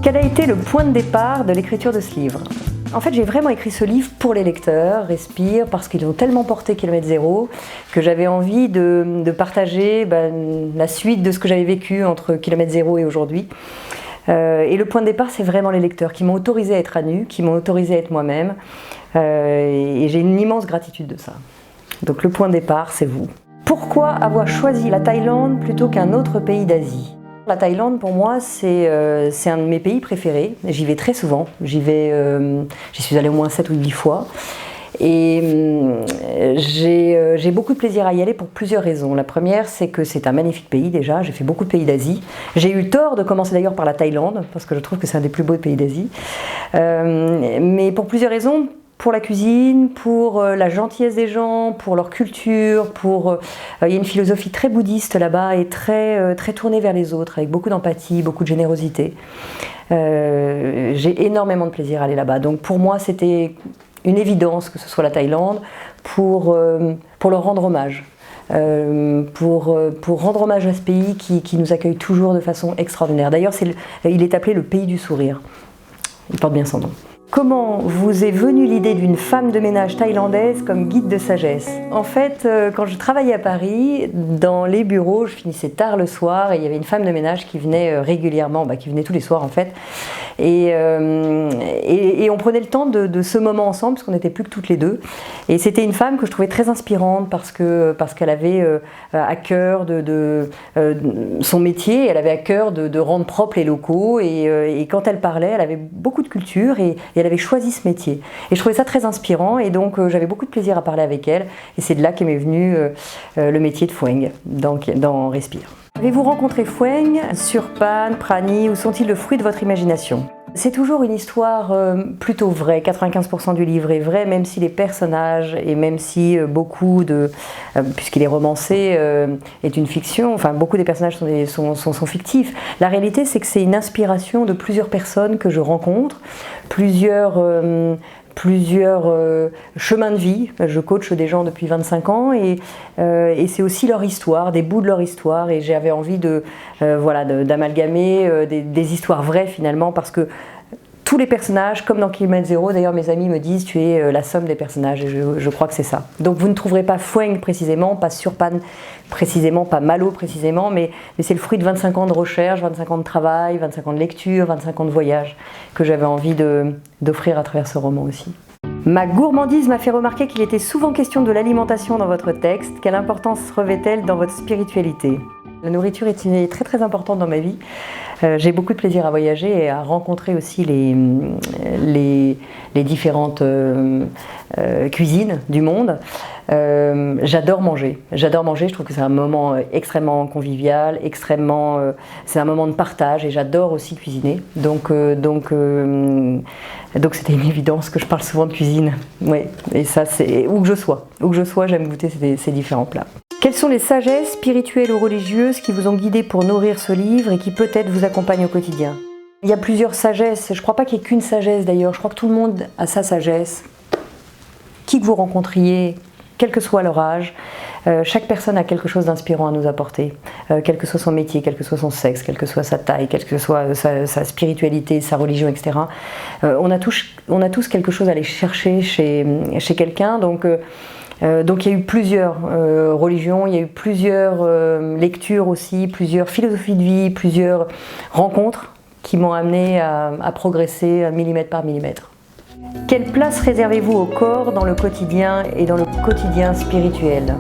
Quel a été le point de départ de l'écriture de ce livre? En fait, j'ai vraiment écrit ce livre pour les lecteurs, Respire, parce qu'ils ont tellement porté Kilomètre Zéro que j'avais envie de partager la suite de ce que j'avais vécu entre Kilomètre Zéro et aujourd'hui. Et le point de départ, c'est vraiment les lecteurs qui m'ont autorisé à être à nu, qui m'ont autorisé à être moi-même. Et j'ai une immense gratitude de ça. Donc le point de départ, c'est vous. Pourquoi avoir choisi la Thaïlande plutôt qu'un autre pays d'Asie? La Thaïlande, pour moi, c'est un de mes pays préférés. J'y vais très souvent. J'y suis allée au moins 7 ou 8 fois. Et j'ai beaucoup de plaisir à y aller pour plusieurs raisons. La première, c'est que c'est un magnifique pays déjà. J'ai fait beaucoup de pays d'Asie. J'ai eu tort de commencer d'ailleurs par la Thaïlande, parce que je trouve que c'est un des plus beaux pays d'Asie. Mais pour plusieurs raisons. Pour la cuisine, pour la gentillesse des gens, pour leur culture, il y a une philosophie très bouddhiste là-bas et très tournée vers les autres, avec beaucoup d'empathie, beaucoup de générosité. J'ai énormément de plaisir à aller là-bas. Donc pour moi, c'était une évidence que ce soit la Thaïlande pour leur rendre hommage. Pour rendre hommage à ce pays qui nous accueille toujours de façon extraordinaire. D'ailleurs, il est appelé le pays du sourire. Il porte bien son nom. Comment vous est venue l'idée d'une femme de ménage thaïlandaise comme guide de sagesse? En fait, quand je travaillais à Paris, dans les bureaux, je finissais tard le soir et il y avait une femme de ménage qui venait régulièrement, qui venait tous les soirs en fait. Et on prenait le temps de ce moment ensemble, parce qu'on n'était plus que toutes les deux. Et c'était une femme que je trouvais très inspirante parce qu'elle avait à cœur son métier, elle avait à cœur de rendre propres les locaux. Et quand elle parlait, elle avait beaucoup de culture et elle avait choisi ce métier. Et je trouvais ça très inspirant et donc j'avais beaucoup de plaisir à parler avec elle. Et c'est de là qu'est m'est venu le métier de Phueng dans Respire. Avez-vous rencontré Phueng, Surpan, Prani ou sont-ils le fruit de votre imagination? C'est toujours une histoire plutôt vraie, 95% du livre est vrai, même si les personnages et même si puisqu'il est romancé, est une fiction, enfin beaucoup des personnages sont fictifs. La réalité, c'est que c'est une inspiration de plusieurs personnes que je rencontre, plusieurs chemins de vie. Je coach des gens depuis 25 ans et c'est aussi leur histoire, des bouts de leur histoire, et j'avais envie d'amalgamer des histoires vraies finalement, parce que tous les personnages, comme dans Kilomètre Zéro, d'ailleurs mes amis me disent tu es la somme des personnages, et je crois que c'est ça. Donc vous ne trouverez pas Phueng précisément, pas Surpan précisément, pas Malo précisément, mais c'est le fruit de 25 ans de recherche, 25 ans de travail, 25 ans de lecture, 25 ans de voyage que j'avais envie d'offrir à travers ce roman aussi. Ma gourmandise m'a fait remarquer qu'il était souvent question de l'alimentation dans votre texte. Quelle importance revêt-elle dans votre spiritualité? La nourriture est très très importante dans ma vie. J'ai beaucoup de plaisir à voyager et à rencontrer aussi les différentes cuisines du monde. J'adore manger, je trouve que c'est un moment extrêmement convivial, c'est un moment de partage, et j'adore aussi cuisiner. Donc c'était une évidence que je parle souvent de cuisine. Ouais. Et ça, c'est où que je sois, j'aime goûter ces différents plats. Quelles sont les sagesses spirituelles ou religieuses qui vous ont guidé pour nourrir ce livre et qui peut-être vous accompagnent au quotidien? Il y a plusieurs sagesses, je ne crois pas qu'il y ait qu'une sagesse d'ailleurs, je crois que tout le monde a sa sagesse. Qui que vous rencontriez, quel que soit leur âge, chaque personne a quelque chose d'inspirant à nous apporter, quel que soit son métier, quel que soit son sexe, quelle que soit sa taille, quelle que soit sa spiritualité, sa religion, etc. On a tous quelque chose à aller chercher chez quelqu'un, donc il y a eu plusieurs religions, il y a eu plusieurs lectures aussi, plusieurs philosophies de vie, plusieurs rencontres qui m'ont amené à progresser millimètre par millimètre. Quelle place réservez-vous au corps dans le quotidien et dans le quotidien spirituel?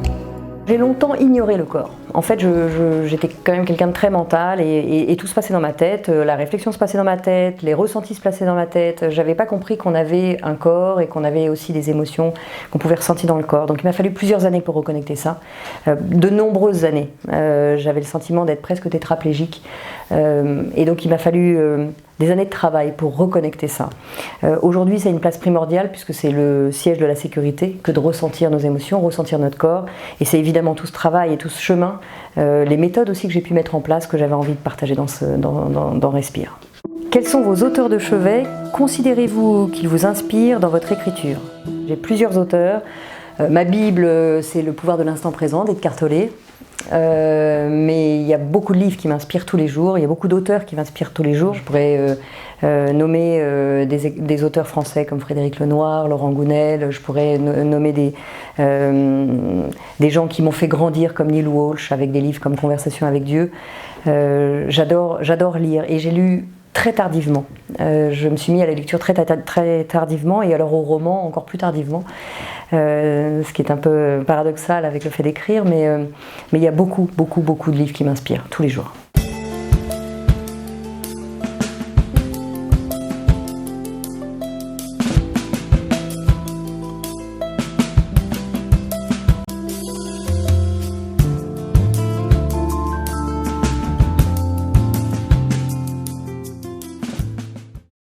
J'ai longtemps ignoré le corps. En fait, j'étais quand même quelqu'un de très mental et tout se passait dans ma tête, la réflexion se passait dans ma tête, les ressentis se passaient dans ma tête. J'avais pas compris qu'on avait un corps et qu'on avait aussi des émotions qu'on pouvait ressentir dans le corps. Donc il m'a fallu plusieurs années pour reconnecter ça, de nombreuses années. J'avais le sentiment d'être presque tétraplégique et donc il m'a fallu des années de travail pour reconnecter ça. Aujourd'hui, c'est une place primordiale puisque c'est le siège de la sécurité que de ressentir nos émotions, ressentir notre corps. Et c'est évidemment tout ce travail et tout ce chemin, les méthodes aussi que j'ai pu mettre en place, que j'avais envie de partager dans Respire. Quels sont vos auteurs de chevet? Considérez-vous qu'ils vous inspirent dans votre écriture? J'ai plusieurs auteurs. Ma Bible, c'est Le pouvoir de l'instant présent d'Eckhart Tolle. mais il y a beaucoup de livres qui m'inspirent tous les jours, il y a beaucoup d'auteurs qui m'inspirent tous les jours. Je pourrais nommer des auteurs français comme Frédéric Lenoir, Laurent Gounel, je pourrais nommer des gens qui m'ont fait grandir comme Neil Walsh avec des livres comme Conversation avec Dieu. J'adore lire et j'ai lu très tardivement. Je me suis mis à la lecture très tardivement et alors au roman encore plus tardivement, ce qui est un peu paradoxal avec le fait d'écrire, mais il y a beaucoup de livres qui m'inspirent tous les jours.